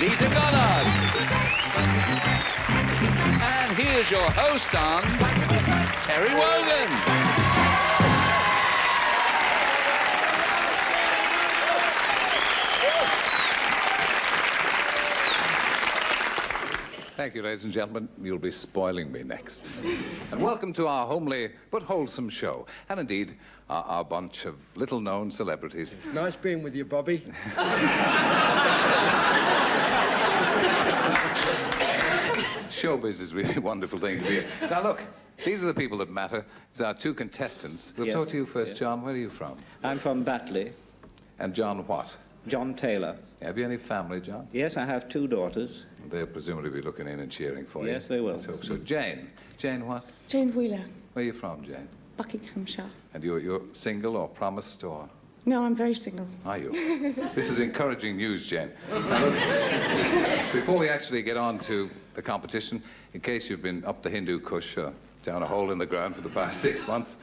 Lisa Goddard. And here's your host on Terry Wogan. Thank you, ladies and gentlemen. You'll be spoiling me next. And welcome to our homely but wholesome show. And indeed, our bunch of little-known celebrities. Nice being with you, Bobby. Showbiz is really a wonderful thing to be in. Now, look, these are the people that matter. These are our two contestants. We'll talk to you first, John. Where are you from? I'm from Batley. And John what? John Taylor. Have you any family, John? Yes, I have 2 daughters. They'll presumably be looking in and cheering for you. Yes, they will. Let's hope so. Jane. Jane what? Jane Wheeler, Where are you from, Jane? Buckinghamshire. And you're single or promised or... No, I'm very single. Are you? This is encouraging news, Jane. Now, look, before we actually get on to the competition, in case you've been up the Hindu Kush or down a hole in the ground for the past 6 months,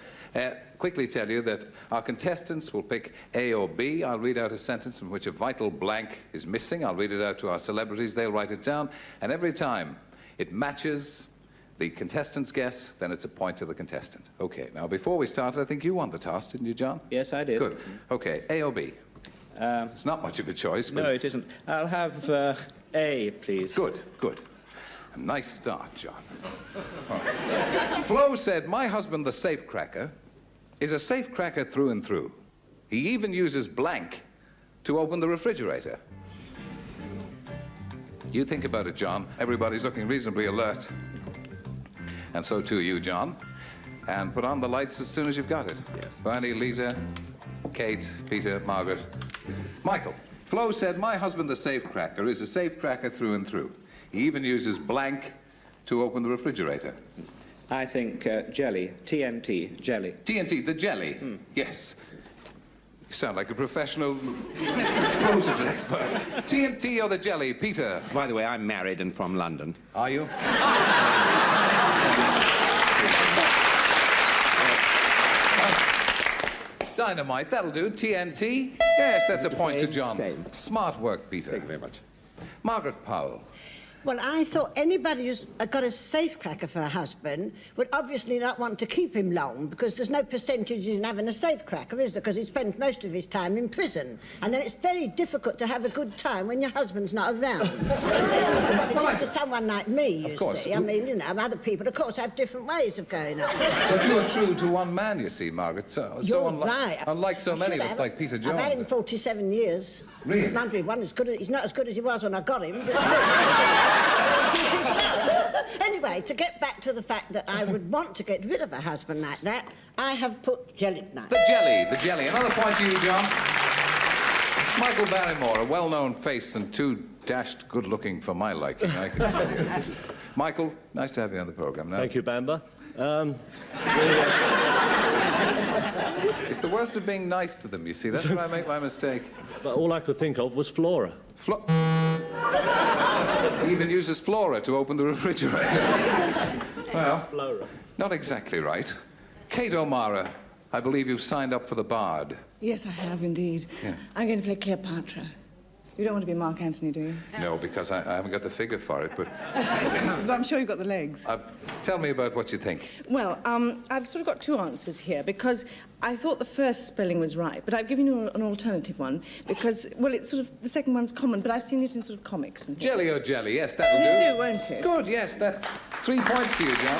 quickly tell you that our contestants will pick A or B. I'll read out a sentence in which a vital blank is missing. I'll read it out to our celebrities. They'll write it down. And every time it matches the contestant's guess, then it's a point to the contestant. Okay, now before we start, I think you won the toss, didn't you, John? Yes, I did. Good. Okay, A or B? It's not much of a choice, but... No, it isn't. I'll have A, please. Good, good. A nice start, John. All right. Flo said, my husband, the safecracker, is a safecracker through and through. He even uses blank to open the refrigerator. You think about it, John. Everybody's looking reasonably alert. And so too you, John. And put on the lights as soon as you've got it. Yes. Bernie, Lisa, Kate, Peter, Margaret. Michael. Flo said, my husband, the safecracker, is a safecracker through and through. He even uses blank to open the refrigerator. I think jelly. TNT, jelly. TNT, the jelly. Yes. You sound like a professional explosives expert. TNT or the jelly, Peter? By the way, I'm married and from London. Are you? Dynamite, that'll do. TNT? Yes, that's a point to John. Same. Smart work, Peter. Thank you very much. Margaret Powell. Well, I thought anybody who's got a safecracker for a husband would obviously not want to keep him long, because there's no percentage in having a safecracker, is there? Because he spends most of his time in prison. And then it's very difficult to have a good time when your husband's not around. Well, it's for someone like me, you see. I mean, you know, other people, of course, have different ways of going on. But you're true to one man, you see, Margaret. You're right. Unlike so many of us, like Peter Jones. I've had him 47 years. Really? He's not as good as he was when I got him, but still. Anyway, to get back to the fact that I would want to get rid of a husband like that, I have put gelignite. The jelly. Another point to you, John. Michael Barrymore, a well-known face and too dashed good-looking for my liking, I can tell you. Michael, nice to have you on the programme now. Thank you, Bamba. It's the worst of being nice to them, you see. That's where I make my mistake. But all I could think of was Flora. He even uses Flora to open the refrigerator. Well, Flora. not exactly right. Kate O'Mara, I believe you've signed up for the Bard. Yes, I have indeed. Yeah. I'm going to play Cleopatra. You don't want to be Mark Antony, do you? No, because I haven't got the figure for it, but... But I'm sure you've got the legs. Tell me about what you think. Well, I've sort of got 2 answers here, because I thought the first spelling was right, but I've given you an alternative one, because, well, it's sort of, the second one's common, but I've seen it in sort of comics and things. Jelly or jelly, yes, that'll do. It'll do, won't it? Good, yes, that's 3 points to you, John.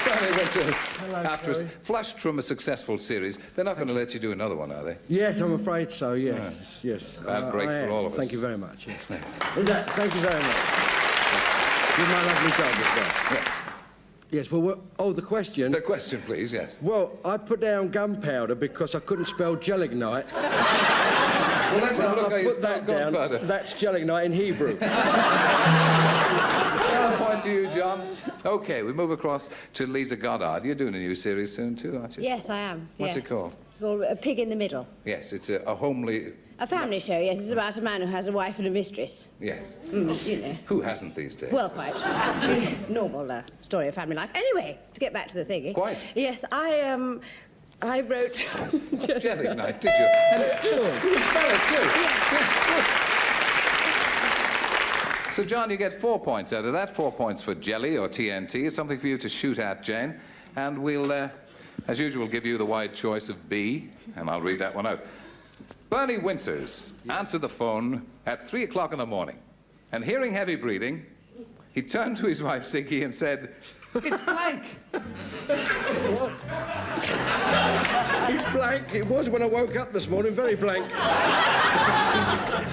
Bernie Winters, after us, flushed from a successful series, they're not going to let you do another one, are they? Yes, I'm afraid so, yes. Yes. Bad break for all of us. Thank you very much. Yes. Thank you very much. Did my lovely job as well. Yes. Yes, well, the question... The question, please, yes. Well, I put down gunpowder because I couldn't spell gelignite. Well, let's have a look how you spell gunpowder. That's gelignite in Hebrew. Another point to you, John. OK, we move across to Lisa Goddard. You're doing a new series soon, too, aren't you? Yes, I am. What's it called? It's called A Pig in the Middle. Yes, it's a homely... A family show, yes. It's about a man who has a wife and a mistress. Yes. You know. Who hasn't these days? Well, quite. Normal story of family life. Anyway, to get back to the thingy. Quite. Yes, I wrote... Gelignite, did you? And you spell it, too? Yes. So, John, you get 4 points out of that. 4 points for jelly or TNT. It's something for you to shoot at, Jane. And we'll, as usual, give you the wide choice of B, and I'll read that one out. Bernie Winters answered the phone at 3 o'clock in the morning, and hearing heavy breathing, he turned to his wife, Siggy, and said, "It's blank." What? It's blank. It was when I woke up this morning, very blank.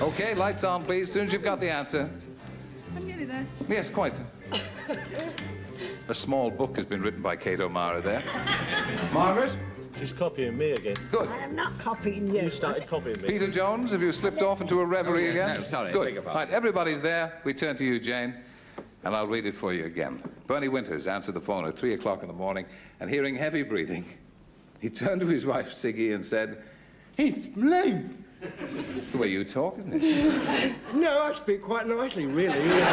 OK, lights on, please, as soon as you've got the answer. I'm nearly there. Yes, quite. A small book has been written by Kate O'Mara there. Margaret? She's copying me again. Good. I am not copying you. You started copying me. Peter Jones, have you slipped off into a reverie again? No, sorry. Good. Beg your pardon. Right, everybody's there. We turn to you, Jane, and I'll read it for you again. Bernie Winters answered the phone at 3 o'clock in the morning, and hearing heavy breathing, he turned to his wife, Siggy, and said, "It's blank." It's the way you talk, isn't it? No, I speak quite nicely, really. I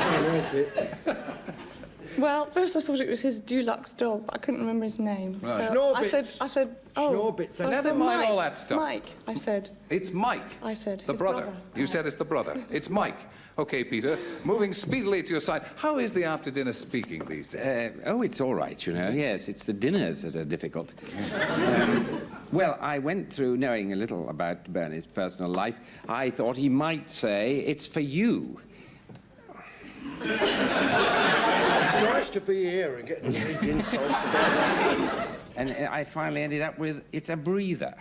can't help it. Well, first I thought it was his Dulux dog, but I couldn't remember his name. Right. So Schnorbits. I said, oh. Schnorbits. So I Never said, mind Mike. all that stuff. Mike, I said. It's Mike. I said The his brother. brother. You said it's the brother. It's Mike. OK, Peter, moving speedily to your side. How is the after-dinner speaking these days? Oh, it's all right, you know. Yes, it's the dinners that are difficult. Well, I went through knowing a little about Bernie's personal life. I thought he might say, "It's for you." It's nice to be here and getting these insults about. And I finally ended up with, "It's a breather."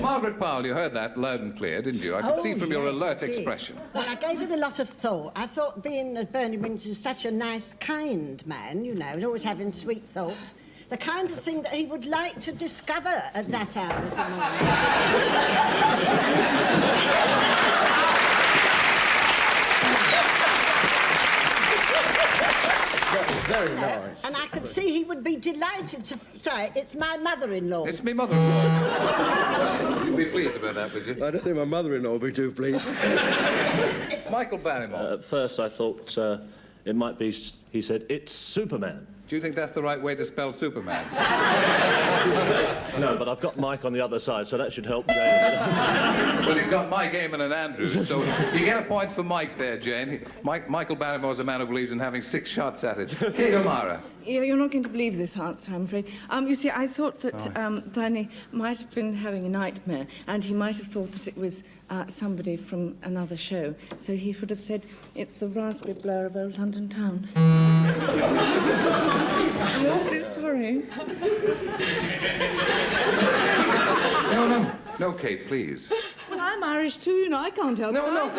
Margaret Powell, you heard that loud and clear, didn't you? I could see from your yes, alert I did. expression. Well, I gave it a lot of thought. I thought being that Bernie Winters is such a nice, kind man, you know, and always having sweet thoughts, the kind of thing that he would like to discover at that hour of the morning. Very nice. And I could see he would be delighted to... Sorry, it's my mother-in-law. It's me mother-in-law. You'd be pleased about that, would you? I don't think my mother-in-law will be too pleased. Michael Barrymore. At first I thought it might be, he said, "It's Superman." Do you think that's the right way to spell Superman? No, but I've got Mike on the other side, so that should help Jane. Well, you've got Mike Eamon and Andrews, so you get a point for Mike there, Jane. Michael Barrymore's a man who believes in having 6 shots at it. Kate O'Mara. You're not going to believe this answer, I'm afraid. You see, I thought that Bernie might have been having a nightmare, and he might have thought that it was somebody from another show. So he would have said, "It's the raspberry blur of old London town." I'm awfully sorry. No, Kate, please. Well, I'm Irish too, you know, I can't help it. No.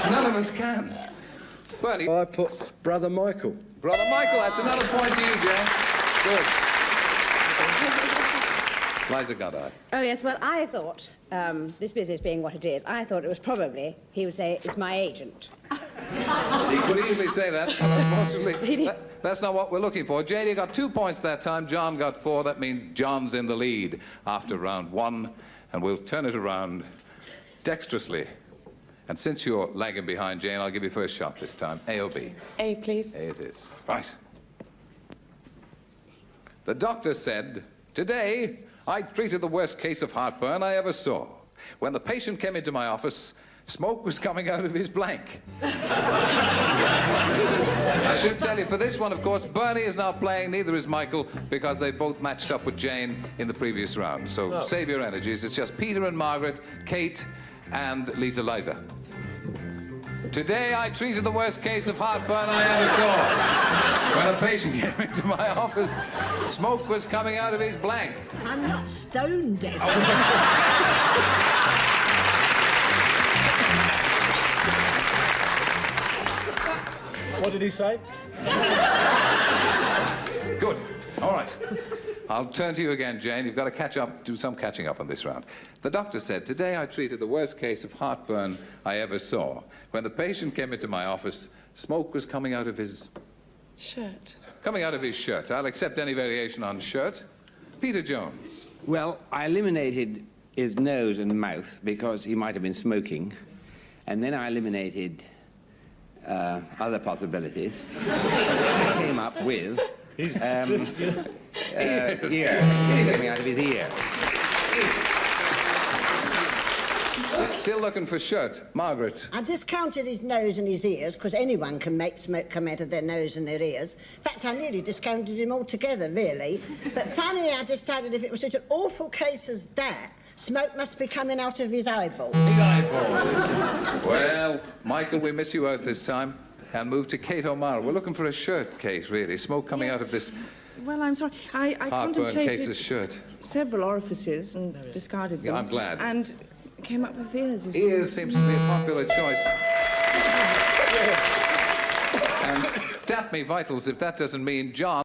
None of us can. Bernie. I put Brother Michael. Brother Michael, that's another point to you, Jane. Good. Liza Goddard. Oh, yes, well, I thought, this business being what it is, I thought it was probably, he would say, "It's my agent." He could easily say that, but unfortunately, that's not what we're looking for. Jane, you got 2 points that time. John got 4. That means John's in the lead after round 1, and we'll turn it around dexterously. And since you're lagging behind, Jane, I'll give you first shot this time. A or B? A, please. A it is. Right. The doctor said, "Today, I treated the worst case of heartburn I ever saw. When the patient came into my office, smoke was coming out of his blank." I should tell you, for this one, of course, Bernie is not playing, neither is Michael, because they both matched up with Jane in the previous round. So save your energies. It's just Peter and Margaret, Kate and Liza. Today, I treated the worst case of heartburn I ever saw. When a patient came into my office, smoke was coming out of his blank. I'm not stone dead. What did he say? Good. All right. I'll turn to you again, Jane. You've got to catch up, do some catching up on this round. The doctor said, "Today I treated the worst case of heartburn I ever saw. When the patient came into my office, smoke was coming out of his..." Shirt. Coming out of his shirt. I'll accept any variation on shirt. Peter Jones. Well, I eliminated his nose and mouth because he might have been smoking. And then I eliminated other possibilities. I came up with ears coming out of his ears. You're still looking for shirt. Margaret. I discounted his nose and his ears, because anyone can make smoke come out of their nose and their ears. In fact, I nearly discounted him altogether, really. But finally, I decided if it was such an awful case as that, smoke must be coming out of his eyeballs. Big eyeballs. Well, Michael, we miss you out this time. And move to Kate O'Mara. We're looking for a shirt, Kate, really. Smoke coming out of this Well, I'm sorry. I heartburn contemplated case's shirt. several orifices and discarded them. Yeah, I'm glad. And came up with ears, you see. Ears seems to be a popular choice. And stab me vitals if that doesn't mean John.